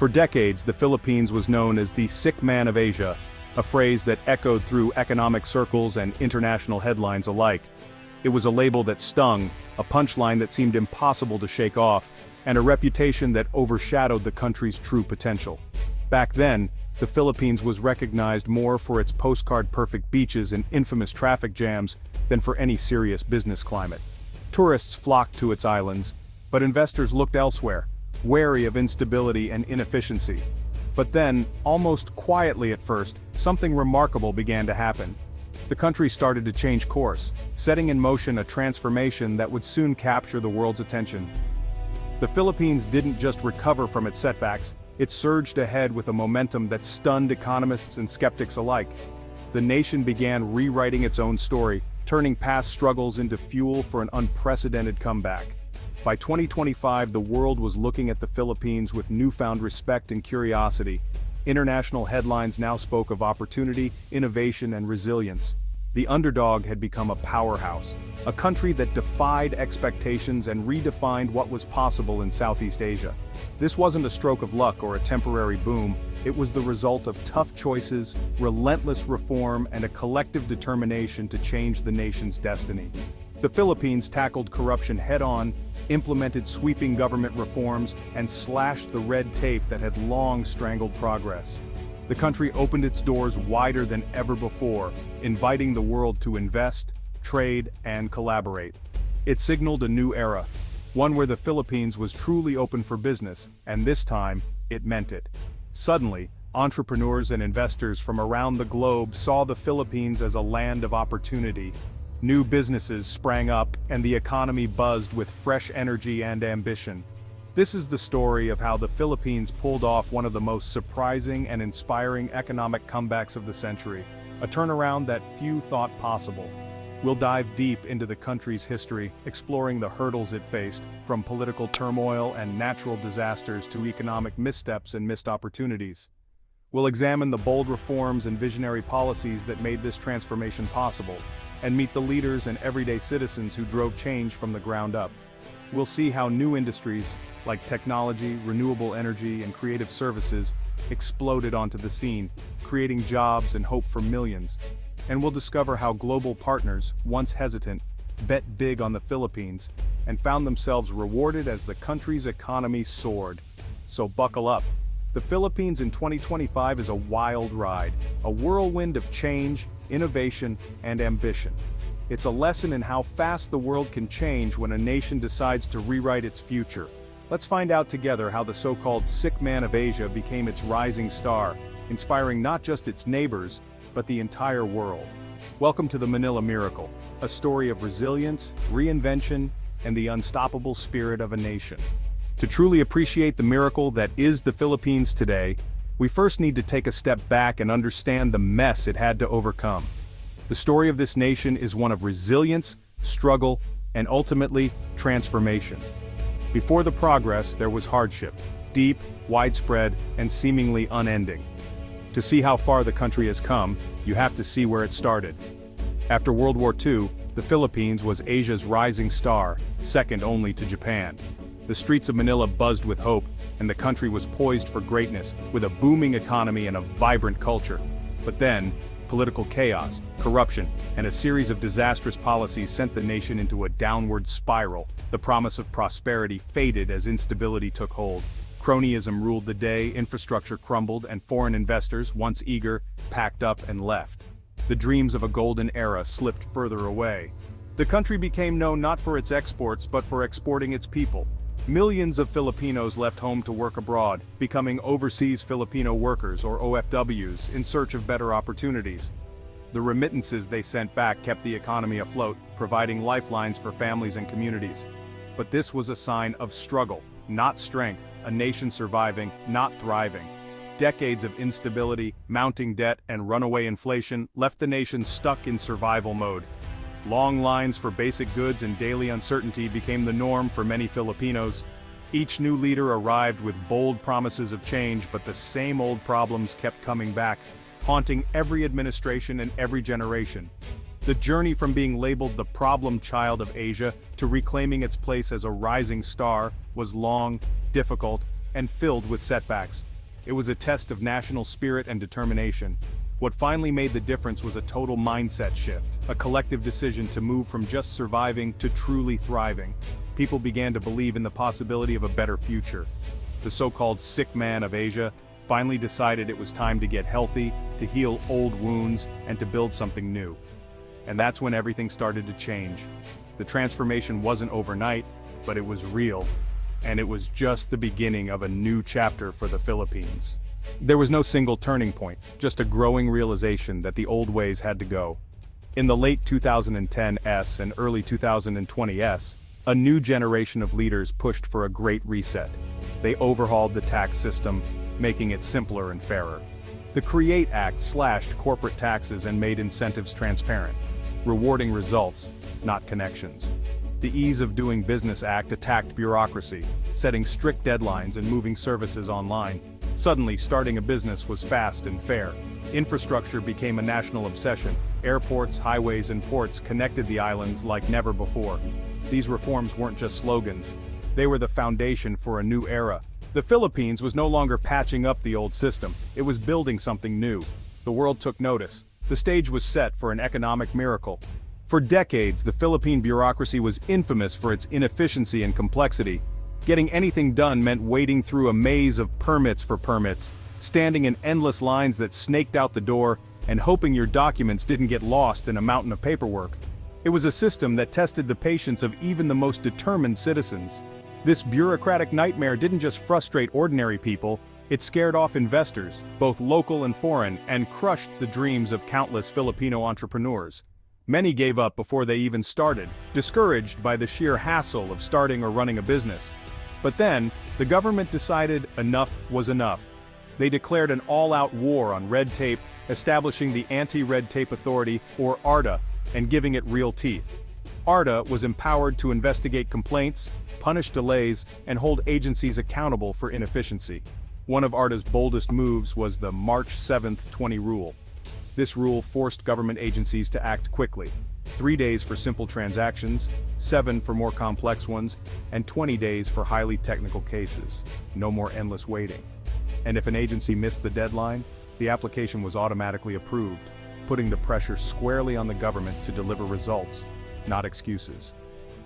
For decades, the Philippines was known as the sick man of Asia, a phrase that echoed through economic circles and international headlines alike. It was a label that stung, a punchline that seemed impossible to shake off, and a reputation that overshadowed the country's true potential. Back then, the Philippines was recognized more for its postcard-perfect beaches and infamous traffic jams than for any serious business climate. Tourists flocked to its islands, but investors looked elsewhere, wary of instability and inefficiency. But then, almost quietly at first, something remarkable began to happen. The country started to change course, setting in motion a transformation that would soon capture the world's attention. The Philippines didn't just recover from its setbacks, it surged ahead with a momentum that stunned economists and skeptics alike. The nation began rewriting its own story, turning past struggles into fuel for an unprecedented comeback. By 2025, the world was looking at the Philippines with newfound respect and curiosity. International headlines now spoke of opportunity, innovation, and resilience. The underdog had become a powerhouse, a country that defied expectations and redefined what was possible in Southeast Asia. This wasn't a stroke of luck or a temporary boom, it was the result of tough choices, relentless reform, and a collective determination to change the nation's destiny. The Philippines tackled corruption head-on, implemented sweeping government reforms, and slashed the red tape that had long strangled progress. The country opened its doors wider than ever before, inviting the world to invest, trade, and collaborate. It signaled a new era, one where the Philippines was truly open for business, and this time, it meant it. Suddenly, entrepreneurs and investors from around the globe saw the Philippines as a land of opportunity. New businesses sprang up, and the economy buzzed with fresh energy and ambition. This is the story of how the Philippines pulled off one of the most surprising and inspiring economic comebacks of the century, a turnaround that few thought possible. We'll dive deep into the country's history, exploring the hurdles it faced, from political turmoil and natural disasters to economic missteps and missed opportunities. We'll examine the bold reforms and visionary policies that made this transformation possible, and meet the leaders and everyday citizens who drove change from the ground up. We'll see how new industries, like technology, renewable energy, and creative services, exploded onto the scene, creating jobs and hope for millions. And we'll discover how global partners, once hesitant, bet big on the Philippines, and found themselves rewarded as the country's economy soared. So buckle up. The Philippines in 2025 is a wild ride, a whirlwind of change, innovation, and ambition. It's a lesson in how fast the world can change when a nation decides to rewrite its future. Let's find out together how the so-called sick man of Asia became its rising star, inspiring not just its neighbors, but the entire world. Welcome to the Manila Miracle, a story of resilience, reinvention, and the unstoppable spirit of a nation. To truly appreciate the miracle that is the Philippines today, we first need to take a step back and understand the mess it had to overcome. The story of this nation is one of resilience, struggle, and ultimately, transformation. Before the progress, there was hardship, deep, widespread, and seemingly unending. To see how far the country has come, you have to see where it started. After World War II, the Philippines was Asia's rising star, second only to Japan. The streets of Manila buzzed with hope, and the country was poised for greatness, with a booming economy and a vibrant culture. But then, political chaos, corruption, and a series of disastrous policies sent the nation into a downward spiral. The promise of prosperity faded as instability took hold. Cronyism ruled the day, infrastructure crumbled, and foreign investors, once eager, packed up and left. The dreams of a golden era slipped further away. The country became known not for its exports but for exporting its people. Millions of Filipinos left home to work abroad, becoming overseas Filipino workers or OFWs in search of better opportunities. The remittances they sent back kept the economy afloat, providing lifelines for families and communities. But this was a sign of struggle, not strength, a nation surviving, not thriving. Decades of instability, mounting debt, and runaway inflation left the nation stuck in survival mode. Long lines for basic goods and daily uncertainty became the norm for many Filipinos. Each new leader arrived with bold promises of change, but the same old problems kept coming back, haunting every administration and every generation. The journey from being labeled the problem child of Asia to reclaiming its place as a rising star was long, difficult, and filled with setbacks. It was a test of national spirit and determination. What finally made the difference was a total mindset shift, a collective decision to move from just surviving to truly thriving. People began to believe in the possibility of a better future. The so-called sick man of Asia finally decided it was time to get healthy, to heal old wounds, and to build something new. And that's when everything started to change. The transformation wasn't overnight, but it was real. And it was just the beginning of a new chapter for the Philippines. There was no single turning point, just a growing realization that the old ways had to go. In the late 2010s and early 2020s, a new generation of leaders pushed for a great reset. They overhauled the tax system, making it simpler and fairer. The CREATE Act slashed corporate taxes and made incentives transparent, rewarding results, not connections. The Ease of Doing Business Act attacked bureaucracy, setting strict deadlines and moving services online. Suddenly, starting a business was fast and fair. Infrastructure became a national obsession. Airports, highways, and ports connected the islands like never before. These reforms weren't just slogans. They were the foundation for a new era. The Philippines was no longer patching up the old system. It was building something new. The world took notice. The stage was set for an economic miracle. For decades, the Philippine bureaucracy was infamous for its inefficiency and complexity. Getting anything done meant wading through a maze of permits for permits, standing in endless lines that snaked out the door, and hoping your documents didn't get lost in a mountain of paperwork. It was a system that tested the patience of even the most determined citizens. This bureaucratic nightmare didn't just frustrate ordinary people, it scared off investors, both local and foreign, and crushed the dreams of countless Filipino entrepreneurs. Many gave up before they even started, discouraged by the sheer hassle of starting or running a business. But then, the government decided enough was enough. They declared an all-out war on red tape, establishing the Anti-Red Tape Authority, or ARTA, and giving it real teeth. ARTA was empowered to investigate complaints, punish delays, and hold agencies accountable for inefficiency. One of ARTA's boldest moves was the March 7, 20 rule. This rule forced government agencies to act quickly. 3 days for simple transactions, 7 for more complex ones, and 20 days for highly technical cases. No more endless waiting. And if an agency missed the deadline, the application was automatically approved, putting the pressure squarely on the government to deliver results, not excuses.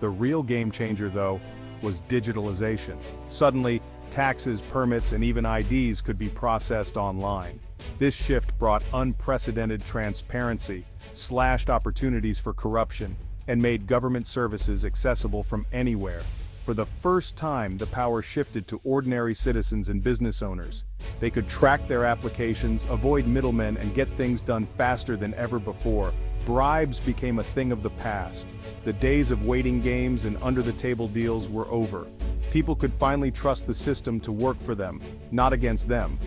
The real game changer, though, was digitalization. Suddenly, taxes, permits, and even IDs could be processed online. This shift brought unprecedented transparency, slashed opportunities for corruption, and made government services accessible from anywhere. For the first time, the power shifted to ordinary citizens and business owners. They could track their applications, avoid middlemen, and get things done faster than ever before. Bribes became a thing of the past. The days of waiting games and under-the-table deals were over. People could finally trust the system to work for them, not against them.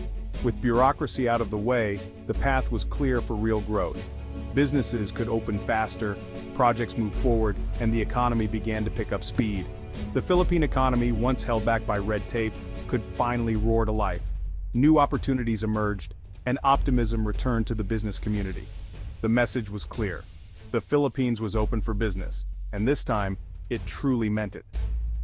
With bureaucracy out of the way, the path was clear for real growth. Businesses could open faster, projects moved forward, and the economy began to pick up speed. The Philippine economy, once held back by red tape, could finally roar to life. New opportunities emerged, and optimism returned to the business community. The message was clear. The Philippines was open for business, and this time, it truly meant it.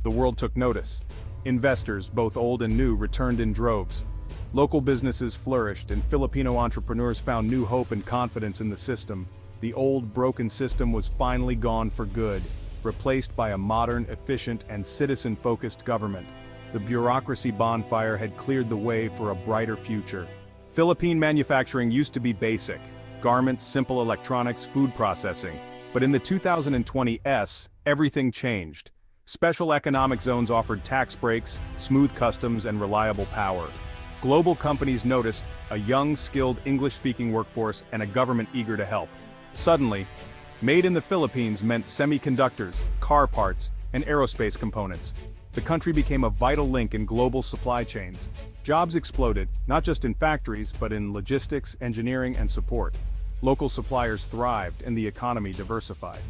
The world took notice. Investors, both old and new, returned in droves. Local businesses flourished, and Filipino entrepreneurs found new hope and confidence in the system. The old, broken system was finally gone for good, replaced by a modern, efficient, and citizen-focused government. The bureaucracy bonfire had cleared the way for a brighter future. Philippine manufacturing used to be basic: garments, simple electronics, food processing. But in the 2020s, everything changed. Special economic zones offered tax breaks, smooth customs, and reliable power. Global companies noticed a young, skilled English-speaking workforce and a government eager to help. Suddenly, made in the Philippines meant semiconductors, car parts, and aerospace components. The country became a vital link in global supply chains. Jobs exploded, not just in factories, but in logistics, engineering, and support. Local suppliers thrived, and the economy diversified.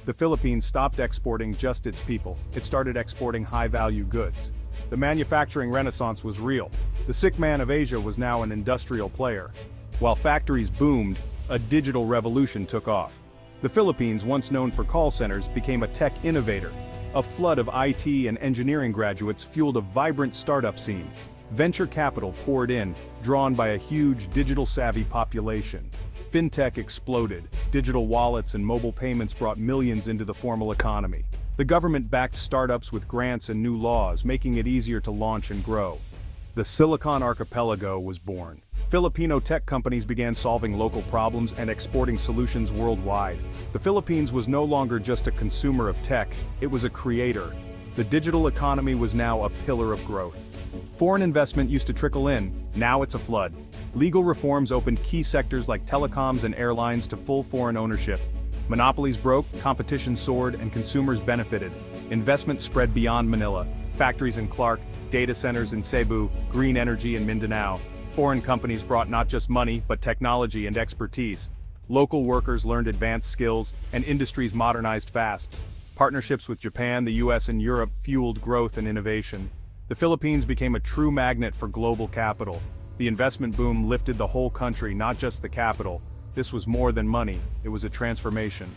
The Philippines stopped exporting just its people. It started exporting high-value goods. The manufacturing renaissance was real. The sick man of Asia was now an industrial player. While factories boomed, a digital revolution took off. The Philippines, once known for call centers, became a tech innovator. A flood of IT and engineering graduates fueled a vibrant startup scene. Venture capital poured in, drawn by a huge digital-savvy population. Fintech exploded, digital wallets and mobile payments brought millions into the formal economy. The government backed startups with grants and new laws, making it easier to launch and grow. The Silicon Archipelago was born. Filipino tech companies began solving local problems and exporting solutions worldwide. The Philippines was no longer just a consumer of tech, it was a creator. The digital economy was now a pillar of growth. Foreign investment used to trickle in, now it's a flood. Legal reforms opened key sectors like telecoms and airlines to full foreign ownership. Monopolies broke, competition soared, and consumers benefited. Investment spread beyond Manila. Factories in Clark, data centers in Cebu, green energy in Mindanao. Foreign companies brought not just money, but technology and expertise. Local workers learned advanced skills, and industries modernized fast. Partnerships with Japan, the US, and Europe fueled growth and innovation. The Philippines became a true magnet for global capital. The investment boom lifted the whole country, not just the capital. This was more than money, it was a transformation.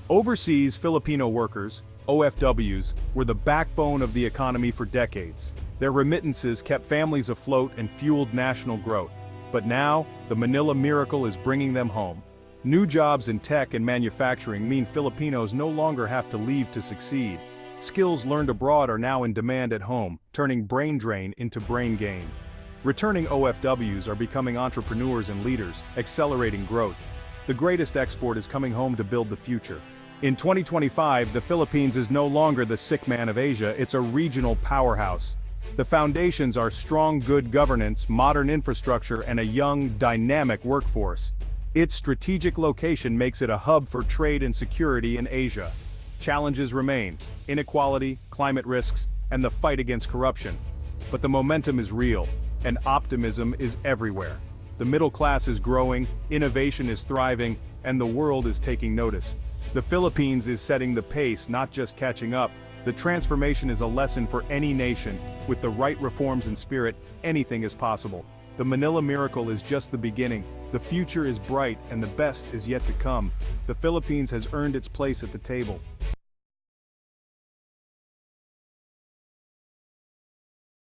Overseas Filipino workers, OFWs, were the backbone of the economy for decades. Their remittances kept families afloat and fueled national growth. But now, the Manila miracle is bringing them home. New jobs in tech and manufacturing mean Filipinos no longer have to leave to succeed. Skills learned abroad are now in demand at home, turning brain drain into brain gain. Returning OFWs are becoming entrepreneurs and leaders, accelerating growth. The greatest export is coming home to build the future. In 2025, the Philippines is no longer the sick man of Asia, it's a regional powerhouse. The foundations are strong good governance, modern infrastructure, and a young, dynamic workforce. Its strategic location makes it a hub for trade and security in Asia. Challenges remain: inequality, climate risks, and the fight against corruption. But the momentum is real, and optimism is everywhere. The middle class is growing, innovation is thriving, and the world is taking notice. The Philippines is setting the pace, not just catching up. The transformation is a lesson for any nation. With the right reforms and spirit, anything is possible. The Manila miracle is just the beginning. The future is bright, and the best is yet to come. The Philippines has earned its place at the table.